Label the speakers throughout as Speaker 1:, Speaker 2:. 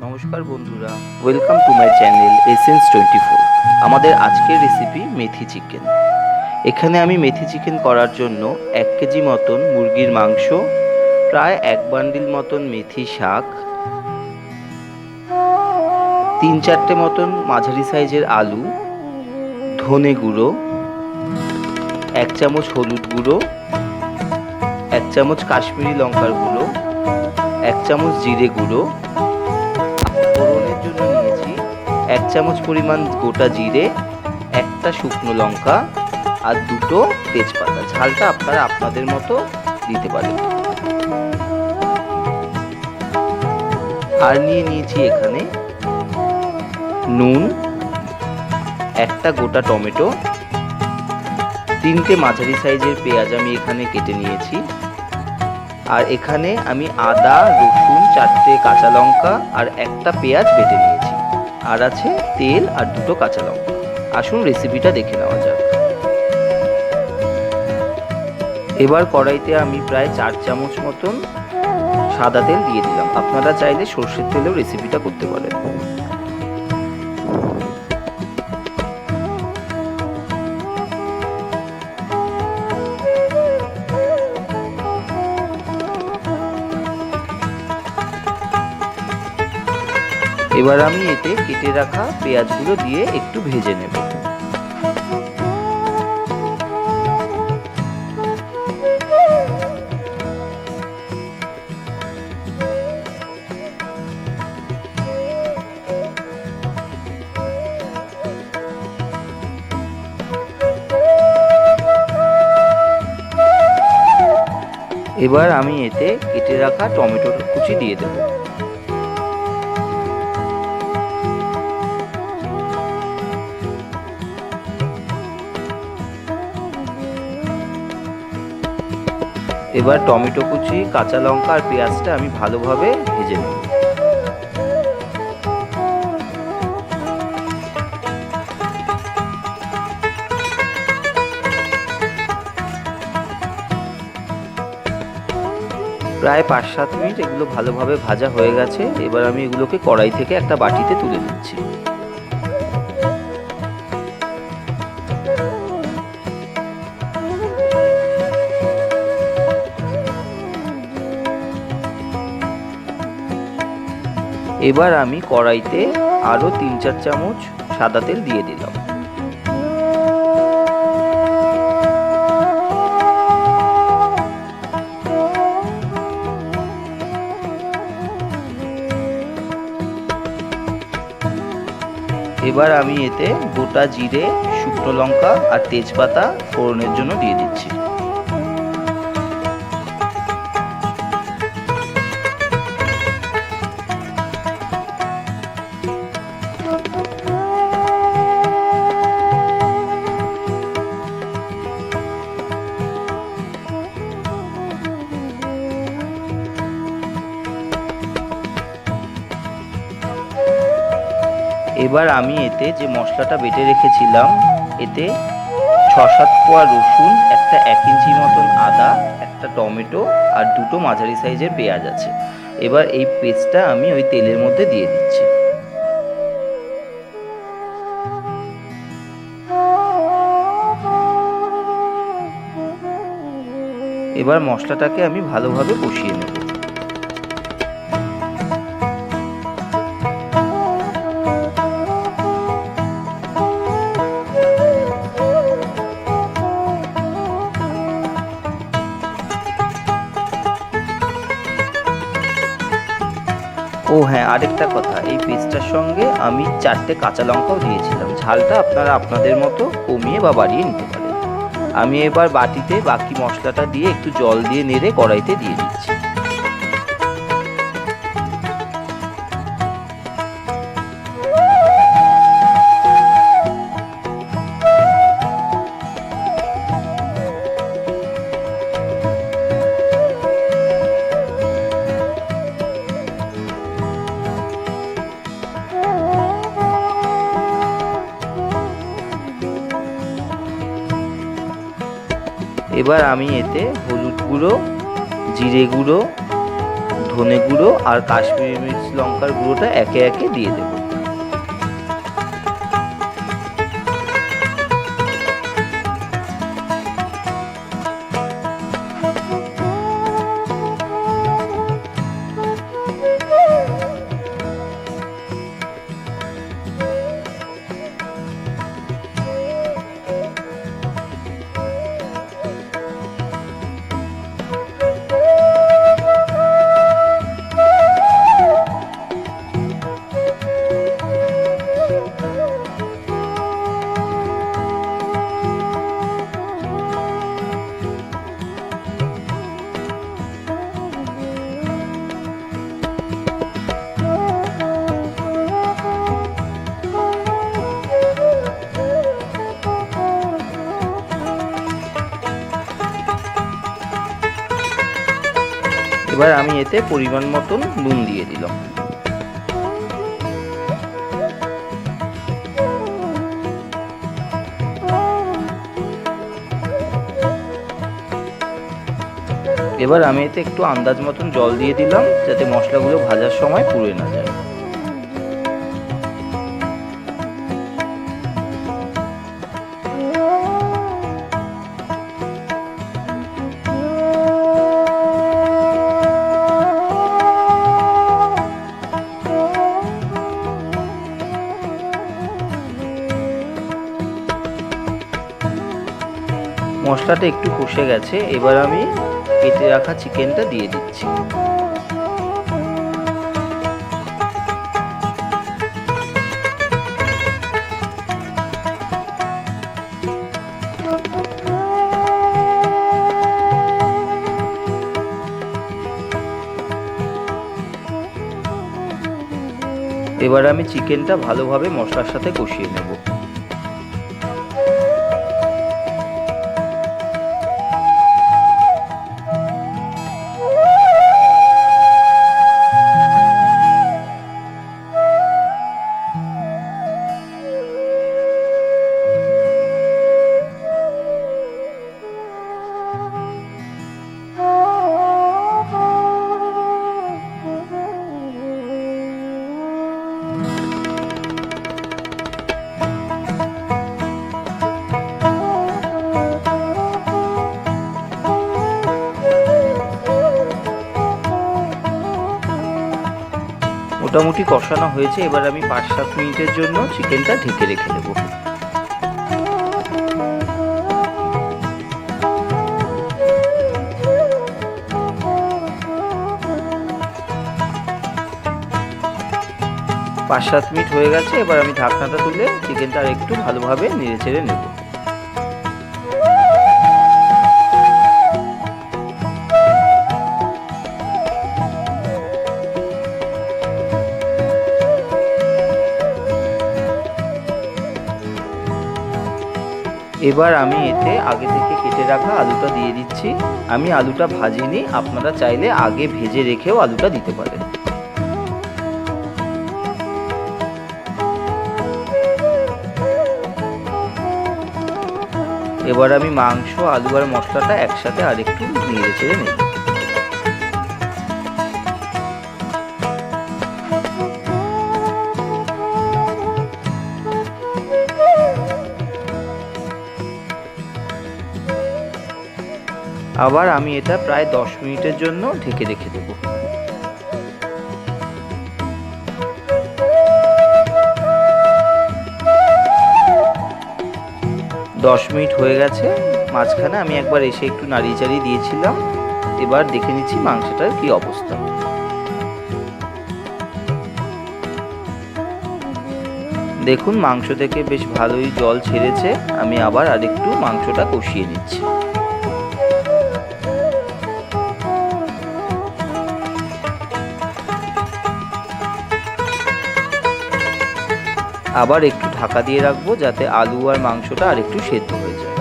Speaker 1: নমস্কার বন্ধুরা, welcome to my channel Essence 24। আমাদের আজকের রেসিপি মেথি চিকেন। এখানে আমি মেথি চিকেন করার জন্য 1 কেজি মতন মুরগির মাংস, প্রায় 1 বান্ডিল মতন মেথি শাক, 3-4টে মতন মাঝারি সাইজের আলু, ধনে গুঁড়ো, 1 চামচ হলুদ গুঁড়ো, 1 চামচ কাশ্মীরি লঙ্কার গুঁড়ো, 1 চামচ জিরে গুঁড়ো, ফোড়নের জন্য নিয়েছি 1 চামচ পরিমাণ গোটা জিরে, 1টা শুকনো লঙ্কা আর 2টো তেজপাতা। ঝালটা আপনারা আপনাদের মতো দিতে পারেন। আর নিয়েছি এখানে নুন, 1টা গোটা টমেটো, 3টে মাঝারি সাইজের পেঁয়াজ আমি এখানে কেটে নিয়েছি। আর এখানে আমি আদা, রসুন, 4টে কাঁচা লঙ্কা আর 1টা পেঁয়াজ বেটে নিয়েছি। আর আছে তেল আর 2টো কাঁচা লঙ্কা। আসুন রেসিপিটা দেখে নেওয়া যাক। এবার কড়াইতে আমি প্রায় 4 চামচ মতন সাদা তেল দিয়ে দিলাম। আপনারা চাইলে সর্ষের তেলেও রেসিপিটা করতে পারেন। এবার আমি এতে কেটে রাখা পেঁয়াজগুলো দিয়ে একটু ভেজে নেব। এবার আমি এতে কেটে রাখা টমেটোর কুচি দিয়ে দেব। এবার টমেটো কুচি, কাঁচা লঙ্কা আর পেঁয়াজটা আমি ভালোভাবে ভেজে নেব। প্রায় 5-7 মিনিট এগুলো ভালোভাবে ভাজা হয়ে গেছে। এবার আমি এগুলোকে কড়াই থেকে একটা বাটিতে তুলে নিচ্ছি। এবার আমি কড়াইতে আরও 3-4 চামচ সাদা তেল দিয়ে দিলাম। এবার আমি এতে গোটা জিরে, শুকনো লঙ্কা আর তেজপাতা ফোড়নের জন্য দিয়ে দিচ্ছি। এবার আমি এতে যে মশলাটা বেটে রেখেছিলাম, এতে 6-7 কোয়া রসুন, একটা 1 ইঞ্চি মতন আদা, একটা টমেটো আর 2টো মাঝারি সাইজের পেঁয়াজ আছে। এবার এই পেস্টটা আমি ওই তেলের মধ্যে দিয়ে দিচ্ছি। এবার মশলাটাকে আমি ভালোভাবে কষিয়ে নেব। ও হ্যাঁ, আরেকটা কথা, এই পেস্টটার সঙ্গে আমি 4টে কাঁচা লঙ্কাও দিয়েছিলাম। ঝালটা আপনারা আপনাদের মতো কমিয়ে বা বাড়িয়ে নিতে পারেন। আমি এবার বাটিতে বাকি মশলাটা দিয়ে একটু জল দিয়ে নেড়ে কড়াইতে দিয়ে দিচ্ছি। এবার আমি এতে হলুদ গুঁড়ো, জিরে গুঁড়ো, ধনে গুঁড়ো আর কাশ্মীরি মির্চ লঙ্কার গুঁড়োটা একে একে দিয়ে দেব। এবার আমি এতে পরিমাণ মতন নুন দিয়ে দিলাম। এবার আমি এতে একটু আন্দাজ মতন জল দিয়ে দিলাম, যাতে মশলাগুলো ভাজার সময় পুড়ে না যায়। মশলাটা একটু কষে গেছে, এবার আমি কেটে রাখা চিকেনটা দিয়ে দিচ্ছি। এবার আমি চিকেনটা ভালোভাবে মশলার সাথে কষিয়ে নেব। মোটামুটি কষানো হয়েছে, এবার আমি 5-7 মিনিটের জন্য চিকেনটা ঢেকে রেখে দেবো। পাঁচ 7 মিনিট হয়ে গেছে, এবার আমি ঢাকনাটা তুলে চিকেনটা আর একটু ভালোভাবে নেড়ে চেড়ে নেব। এবার আমি এতে আগে থেকে কেটে রাখা আলুটা দিয়ে দিচ্ছি। আমি আলুটা ভাজিনি, আপনারা চাইলে আগে ভেজে রেখেও আলুটা দিতে পারেন। এবার আমি মাংস, আলু আর মশলাটা একসাথে আরেকটু নেড়ে চেড়ে নেব। আবার আমি এটা প্রায় 10 মিনিটের জন্য ঢেকে রেখে দেব। 10 মিনিট হয়ে গেছে, মাঝখানে আমি একবার এসে একটু নাড়িয়ে চাড়িয়ে দিয়েছিলাম। এবার দেখে নিচ্ছি মাংসটার কি অবস্থা। দেখুন মাংস থেকে বেশ ভালোই জল ছেড়েছে। আমি আবার আরেকটু মাংসটা কষিয়ে নিচ্ছি। আবার একটু ঢাকা দিয়ে রাখবো, যাতে আলু আর মাংসটা আর একটু সেদ্ধ হয়ে যায়।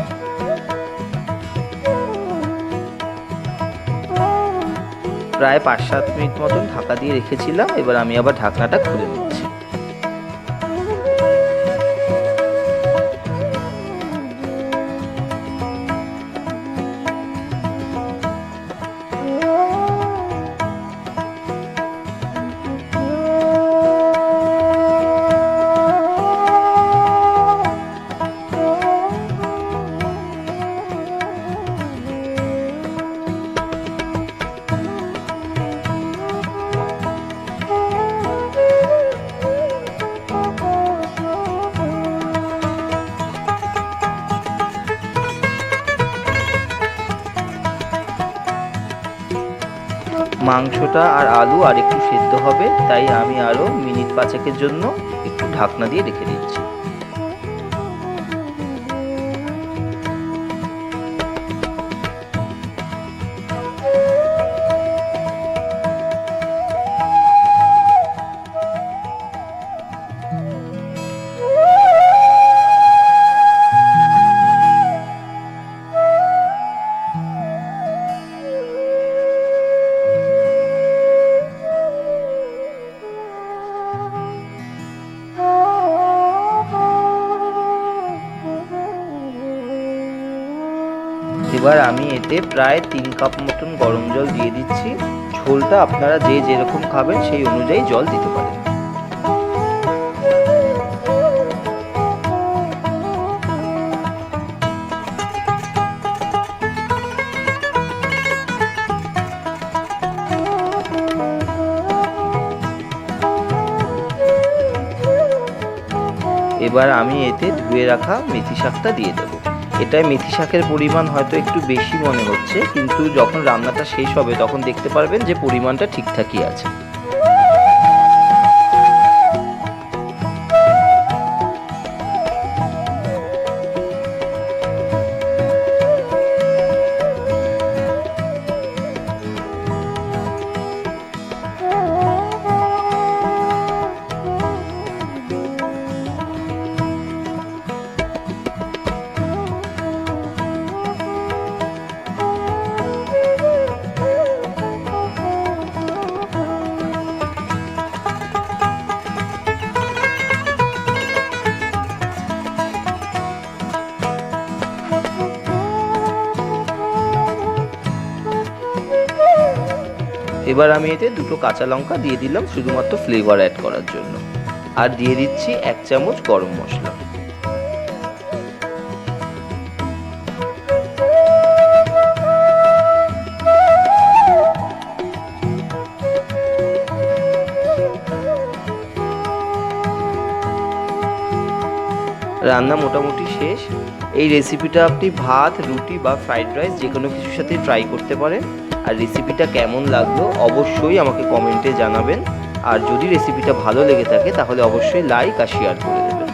Speaker 1: প্রায় 5-7 মিনিট মতন ঢাকা দিয়ে রেখেছিলাম। এবার আমি আবার ঢাকনাটা খুলে নিচ্ছি। মাংসটা আর আলু আর একটু সেদ্ধ হবে, তাই আমি আরও মিনিট 5 জন্য একটু ঢাকনা দিয়ে রেখে দিচ্ছি। এবার আমি এতে প্রায় 3 কাপ মতন গরম জল দিয়ে দিচ্ছি। ঝোলটা আপনারা যে যেরকম খাবেন সেই অনুযায়ী জল দিতে পারেন। এবার আমি এতে ধুয়ে রাখা মেথি শাকটা দিয়ে দেবো। এটায় মেথি শাকের পরিমাণ হয়তো একটু বেশি মনে হচ্ছে, কিন্তু যখন রান্নাটা শেষ হবে তখন দেখতে পারবেন যে পরিমাণটা ঠিকঠাকই আছে। এবার আমি এতে 2টো কাঁচা লঙ্কা দিয়ে দিলাম শুধুমাত্র ফ্লেভার অ্যাড করার জন্য, আর দিয়ে দিচ্ছি 1 চামচ গরম মশলা। রান্না মোটামুটি শেষ। এই রেসিপিটা আপনি ভাত, রুটি বা ফ্রাইড রাইস যে কোনো কিছুর সাথে ট্রাই করতে পারেন। আর রেসিপিটা কেমন লাগলো অবশ্যই আমাকে কমেন্টে জানাবেন। আর যদি রেসিপিটা ভালো লেগে থাকে তাহলে অবশ্যই লাইক আর শেয়ার করে দেবেন।